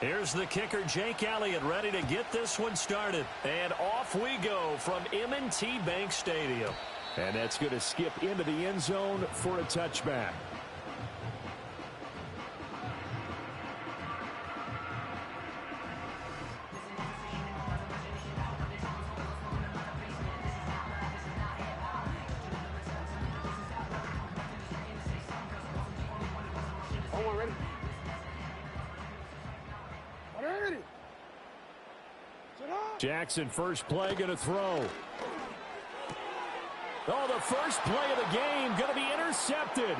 Here's the kicker, Jake Elliott, ready to get this one started. And off we go from M&T Bank Stadium. And that's going to skip into the end zone for a touchback. Jackson, first play, going to throw. Oh, the first play of the game going to be intercepted.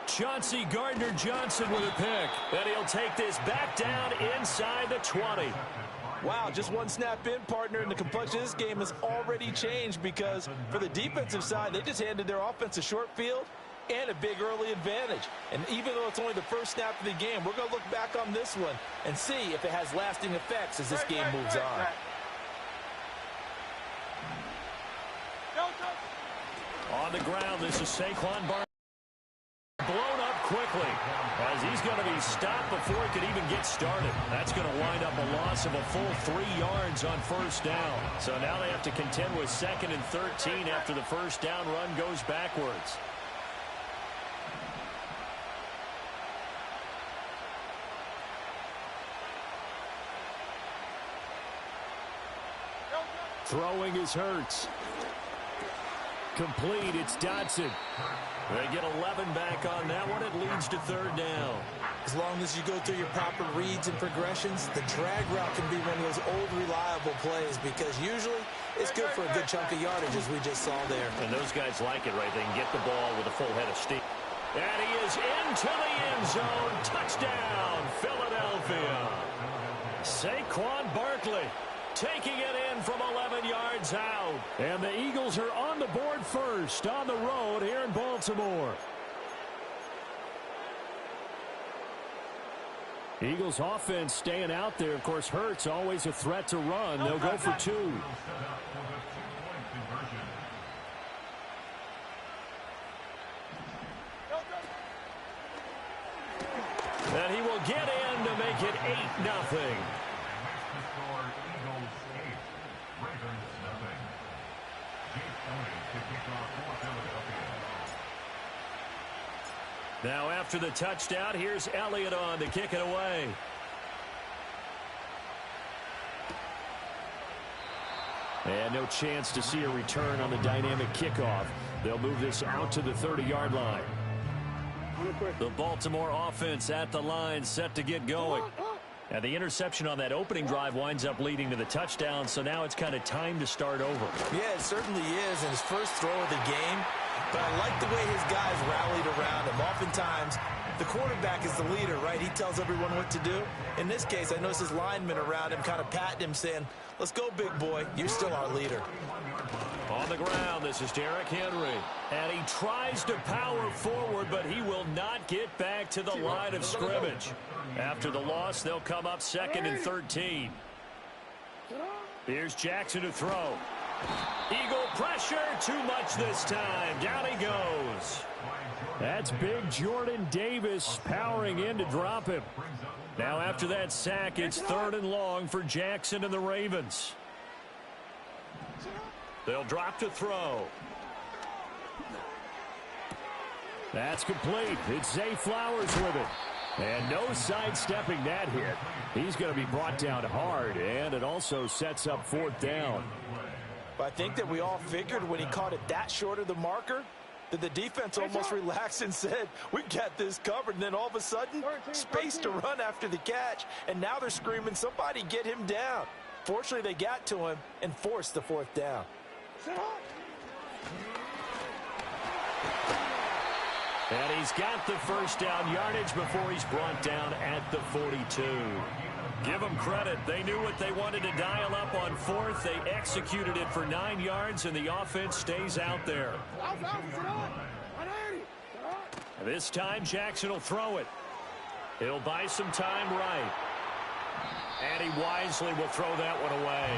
Chauncey Gardner-Johnson with a pick. And he'll take this back down inside the 20. Wow, just one snap in, partner, and the complexion of this game has already changed because for the defensive side, they just handed their offense a short field and a big early advantage. And even though it's only the first snap of the game, we're going to look back on this one and see if it has lasting effects as this game moves on. On the ground, this is Saquon Barkley. Blown up quickly as he's going to be stopped before he could even get started. That's going to wind up a loss of a full 3 yards on first down. So now they have to contend with 2nd and 13 after the first down run goes backwards. Throwing is Hurts. Complete, it's Dotson. They get 11 back on that one. It leads to 3rd down. As long as you go through your proper reads and progressions, the drag route can be one of those old reliable plays because usually it's good for a good chunk of yardage as we just saw there. And those guys like it, right? They can get the ball with a full head of steam. And he is into the end zone. Touchdown, Philadelphia. Saquon Barkley taking it in from 11 yards out. And the Eagles are on the board first on the road here in Baltimore. Eagles offense staying out there. Of course, Hurts always a threat to run. They'll go for 2. And he will get in to make it 8-0. Now after the touchdown, here's Elliott on to kick it away. And no chance to see a return on the dynamic kickoff. They'll move this out to the 30-yard line. The Baltimore offense at the line, set to get going. And the interception on that opening drive winds up leading to the touchdown, so now it's kind of time to start over. Yeah, it certainly is, and his first throw of the game. But I like the way his guys rallied around him. Oftentimes, the quarterback is the leader, right? He tells everyone what to do. In this case, I noticed his linemen around him kind of patting him, saying, let's go, big boy. You're still our leader. On the ground, this is Derrick Henry. And he tries to power forward, but he will not get back to the line of scrimmage. After the loss, they'll come up 2nd and 13. Here's Jackson to throw. Eagle pressure, too much this time. Down he goes. That's big Jordan Davis powering in to drop him. Now after that sack, it's 3rd and long for Jackson and the Ravens. They'll drop to throw. That's complete. It's Zay Flowers with it. And no sidestepping that hit. He's going to be brought down hard, and it also sets up 4th down. But I think that we all figured when he caught it that short of the marker that the defense almost relaxed and said, we got this covered. And then all of a sudden, space to run after the catch. And now they're screaming, somebody get him down. Fortunately, they got to him and forced the 4th down. And he's got the first down yardage before he's brought down at the 42. Give them credit. They knew what they wanted to dial up on 4th. They executed it for 9 yards, and the offense stays out there. This time, Jackson will throw it. He'll buy some time right. And he wisely will throw that one away.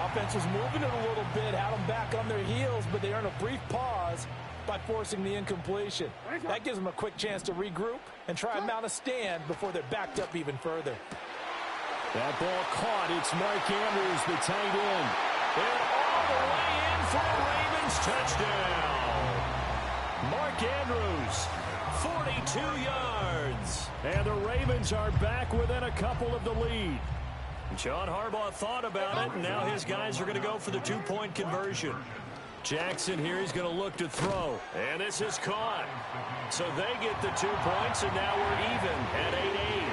Offense was moving it a little bit, had them back on their heels, but they earned a brief pause by forcing the incompletion. That gives them a quick chance to regroup and try and mount a stand before they're backed up even further. That ball caught. It's Mark Andrews, the tight end. And all the way in for a Ravens touchdown. Mark Andrews, 42 yards. And the Ravens are back within a couple of the lead. John Harbaugh thought about it, and now his guys are going to go for the two-point conversion. Jackson here is going to look to throw, and this is caught. So they get the 2 points, and now we're even at 8-8.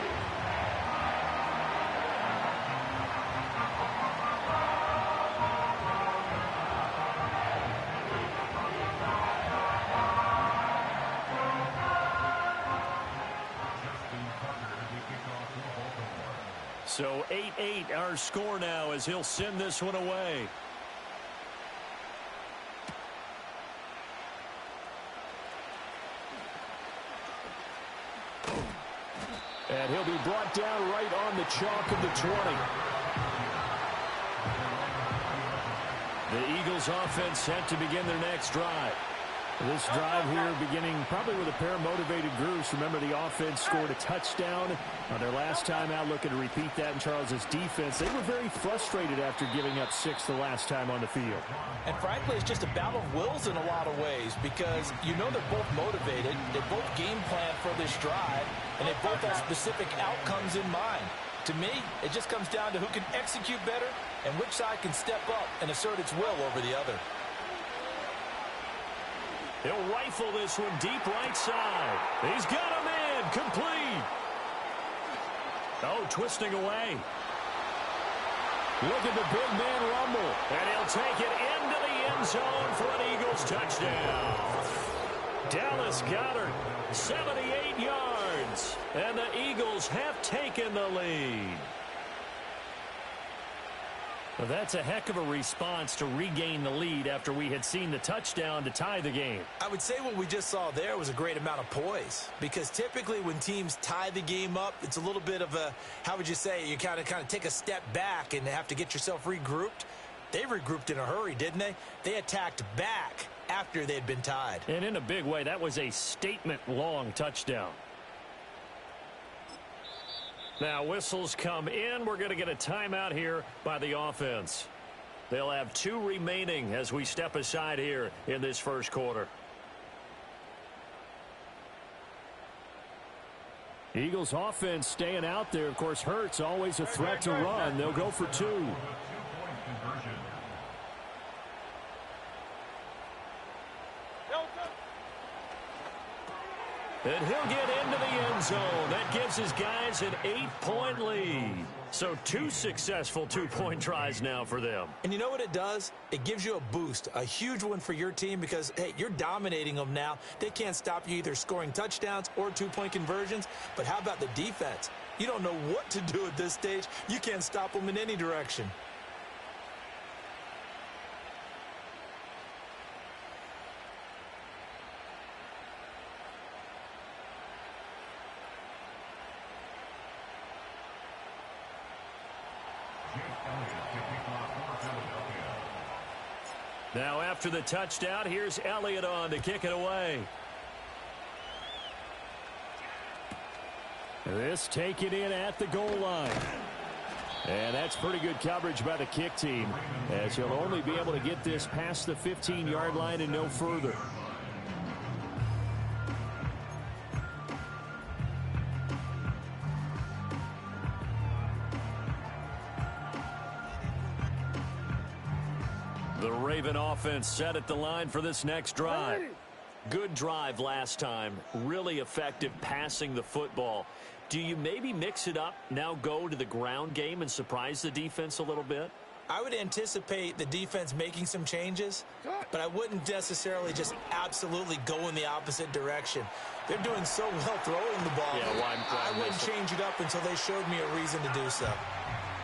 So 8-8 our score now as he'll send this one away. And he'll be brought down right on the chalk of the 20. The Eagles offense set to begin their next drive. This drive here beginning probably with a pair of motivated groups. Remember, the offense scored a touchdown on their last time out, looking to repeat that in Charles's defense. They were very frustrated after giving up 6 the last time on the field. And frankly, it's just a battle of wills in a lot of ways because you know they're both motivated, they both game plan for this drive, and they both have specific outcomes in mind. To me, it just comes down to who can execute better and which side can step up and assert its will over the other. He'll rifle this one deep right side. He's got him in. Complete. Oh, twisting away. Look at the big man rumble. And he'll take it into the end zone for an Eagles touchdown. Dallas Goedert, 78 yards. And the Eagles have taken the lead. Well, that's a heck of a response to regain the lead after we had seen the touchdown to tie the game. I would say what we just saw there was a great amount of poise because typically when teams tie the game up, it's a little bit of a, how would you say, you kind of take a step back and have to get yourself regrouped. They regrouped in a hurry, didn't they? They attacked back after they'd been tied. And in a big way, that was a statement-long touchdown. Now whistles come in. We're going to get a timeout here by the offense. They'll have 2 remaining as we step aside here in this first quarter. Eagles offense staying out there. Of course, Hurts always a threat to run. They'll go for 2. And he'll get into the end zone. That gives his guys an 8-point lead. So 2 successful 2-point tries now for them. And you know what it does? It gives you a boost, a huge one for your team because, hey, you're dominating them now. They can't stop you either scoring touchdowns or 2-point conversions. But how about the defense? You don't know what to do at this stage. You can't stop them in any direction. Now after the touchdown, here's Elliott on to kick it away. This taken in at the goal line. And that's pretty good coverage by the kick team, as he'll only be able to get this past the 15-yard line and no further. The Raven offense set at the line for this next drive. Good drive last time. Really effective passing the football. Do you maybe mix it up, now go to the ground game and surprise the defense a little bit? I would anticipate the defense making some changes, but I wouldn't necessarily just absolutely go in the opposite direction. They're doing so well throwing the ball. Yeah, I wouldn't change it up until they showed me a reason to do so.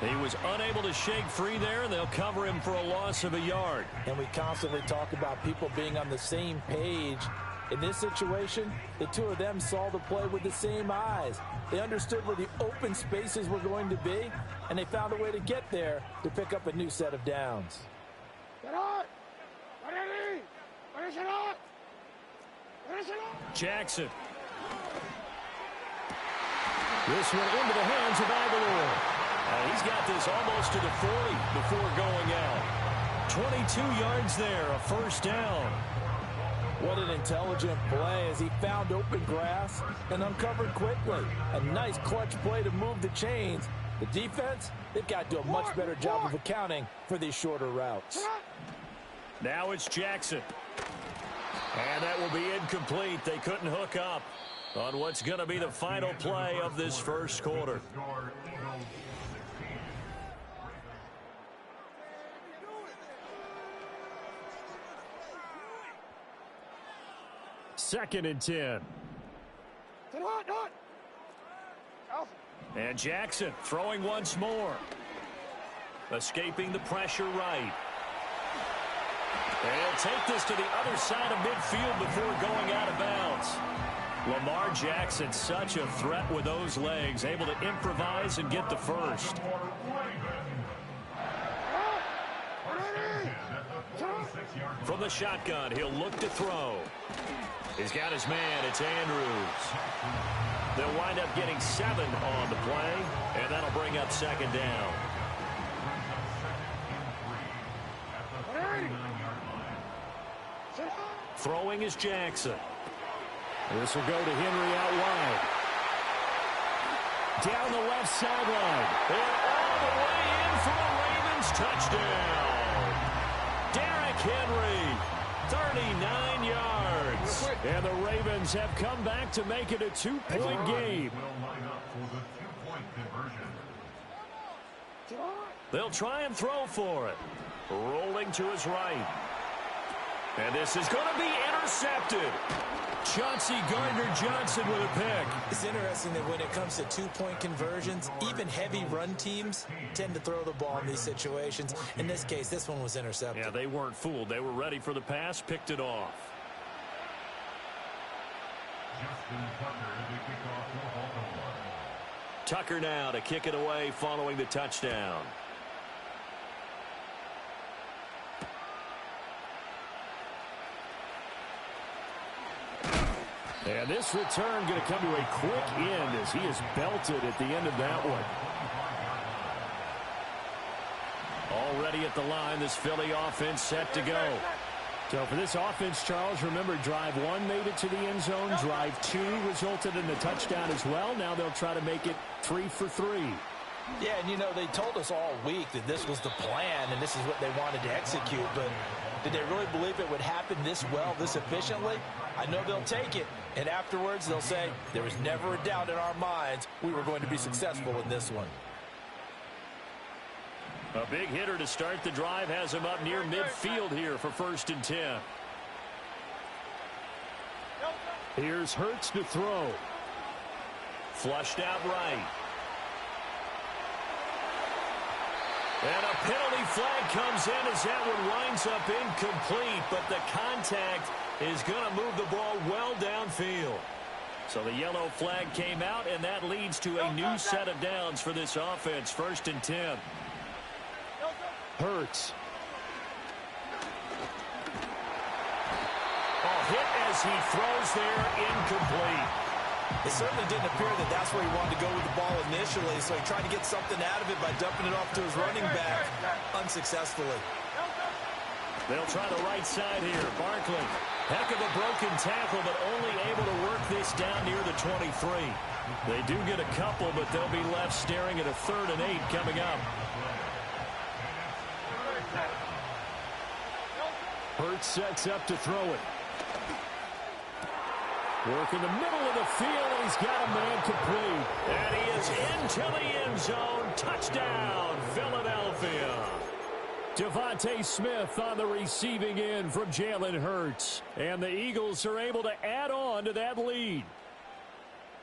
He was unable to shake free there, and they'll cover him for a loss of a yard. And we constantly talk about people being on the same page. In this situation, the two of them saw the play with the same eyes. They understood where the open spaces were going to be, and they found a way to get there to pick up a new set of downs. Jackson. This one into the hands of Aguilar. He's got this almost to the 40 before going out. 22 yards there, a first down. What an intelligent play as he found open grass and uncovered quickly. A nice clutch play to move the chains. The defense, they've got to do a much better job of accounting for these shorter routes. Now it's Jackson. And that will be incomplete. They couldn't hook up on what's going to be the final play of this first quarter. Second and 10. And Jackson throwing once more. Escaping the pressure right. And he'll take this to the other side of midfield before going out of bounds. Lamar Jackson, such a threat with those legs, able to improvise and get the first. From the shotgun, he'll look to throw. He's got his man. It's Andrews. They'll wind up getting 7 on the play, and that'll bring up second down. Throwing is Jackson. This will go to Henry out wide. Down the left sideline. And all the way in for a Ravens touchdown. Derrick Henry, 39 yards. And the Ravens have come back to make it a 2-point game. They'll try and throw for it. Rolling to his right. And this is going to be intercepted. Chauncey Gardner-Johnson with a pick. It's interesting that when it comes to two-point conversions, even heavy run teams tend to throw the ball in these situations. In this case, this one was intercepted. Yeah, they weren't fooled. They were ready for the pass, picked it off. Tucker now to kick it away following the touchdown. And this return going to come to a quick end as he is belted at the end of that one. Already at the line, this Philly offense set to go. So for this offense, Charles, remember drive 1 made it to the end zone. Drive 2 resulted in a touchdown as well. Now they'll try to make it 3 for 3. Yeah, and you know, they told us all week that this was the plan and this is what they wanted to execute, but did they really believe it would happen this well, this efficiently? I know they'll take it, and afterwards they'll say, there was never a doubt in our minds we were going to be successful in this one. A big hitter to start the drive has him up near midfield here for 1st and 10. Here's Hurts to throw. Flushed out right. And a penalty flag comes in as that one winds up incomplete, but the contact is going to move the ball well downfield. So the yellow flag came out, and that leads to a new set of downs for this offense. 1st and 10. Hurts. Hit as he throws there, incomplete. It certainly didn't appear that that's where he wanted to go with the ball initially, so he tried to get something out of it by dumping it off to his running back unsuccessfully. They'll try the right side here. Barkley, heck of a broken tackle, but only able to work this down near the 23. They do get a couple, but they'll be left staring at a 3rd and 8 coming up. Hurts sets up to throw it. Work in the middle of the field, and he's got a man complete. And he is into the end zone. Touchdown, Philadelphia. Devontae Smith on the receiving end from Jalen Hurts. And the Eagles are able to add on to that lead.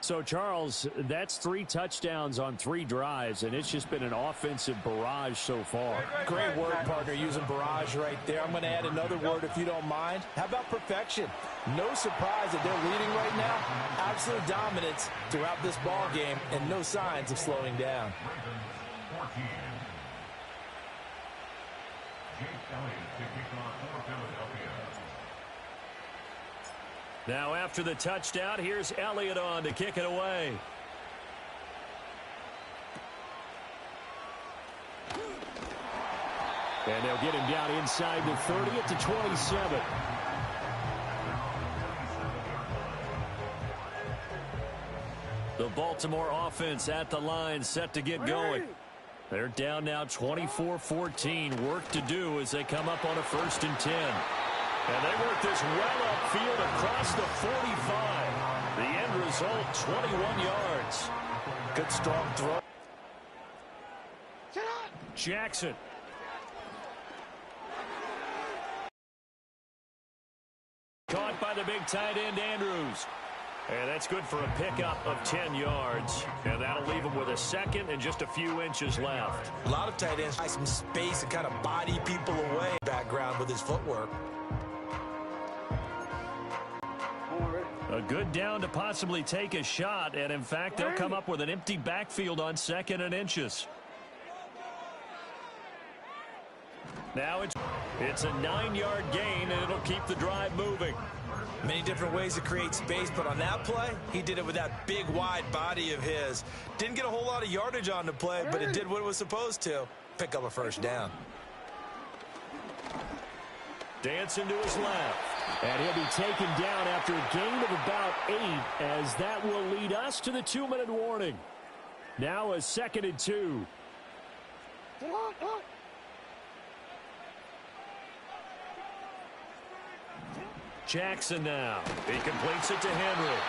So, Charles, that's 3 touchdowns on 3 drives, and it's just been an offensive barrage so far. Great word, partner, using barrage right there. I'm going to add another word if you don't mind. How about perfection? No surprise that they're leading right now. Absolute dominance throughout this ball game, and no signs of slowing down. Now after the touchdown, here's Elliott on to kick it away. And they'll get him down inside the 30 at the 27. The Baltimore offense at the line, set to get going. They're down now 24-14. Work to do as they come up on a 1st and 10. And they work this well upfield across the 45. The end result, 21 yards. Good strong throw. Jackson. Caught by the big tight end, Andrews. And that's good for a pickup of 10 yards. And that'll leave him with a 2nd and just a few inches left. A lot of tight ends have some space and kind of body people away background with his footwork. A good down to possibly take a shot. And, in fact, they'll come up with an empty backfield on 2nd and inches. Now it's a 9-yard gain, and it'll keep the drive moving. Many different ways to create space, but on that play, he did it with that big, wide body of his. Didn't get a whole lot of yardage on the play, but it did what it was supposed to. Pick up a 1st down. Dancing to his left. And he'll be taken down after a gain of about 8, as that will lead us to the 2-minute warning. Now a 2nd and 2. Jackson now. He completes it to Henry.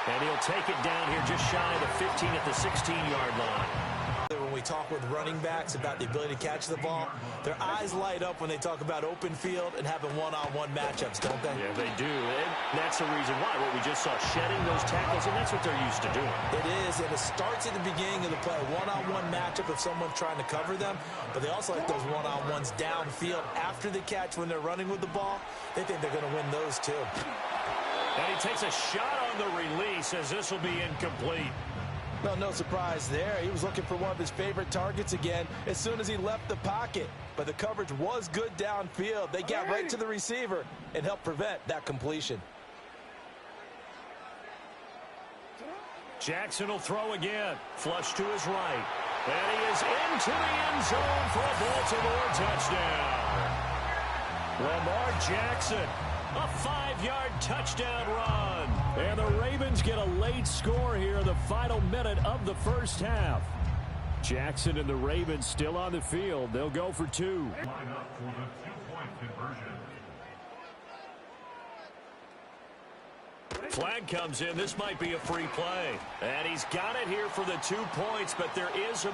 And he'll take it down here just shy of the 15 at the 16-yard line. When we talk with running backs about the ability to catch the ball, their eyes light up when they talk about open field and having one-on-one matchups, don't they? Yeah, they do. And that's the reason why. What we just saw, shedding those tackles, and that's what they're used to doing. It is, and it starts at the beginning of the play. One-on-one matchup if someone's trying to cover them, but they also like those one-on-ones downfield after the catch when they're running with the ball. They think they're going to win those too. And he takes a shot on the release as this will be incomplete. No surprise there. He was looking for one of his favorite targets again as soon as he left the pocket. But the coverage was good downfield. They got right to the receiver and helped prevent that completion. Jackson will throw again. Flush to his right. And he is into the end zone for a Baltimore touchdown. Lamar Jackson, a 5-yard touchdown run. And the Ravens get a late score here in the final minute of the 1st half. Jackson and the Ravens still on the field. They'll go for 2. Flag comes in. This might be a free play. And he's got it here for the 2 points, but there is a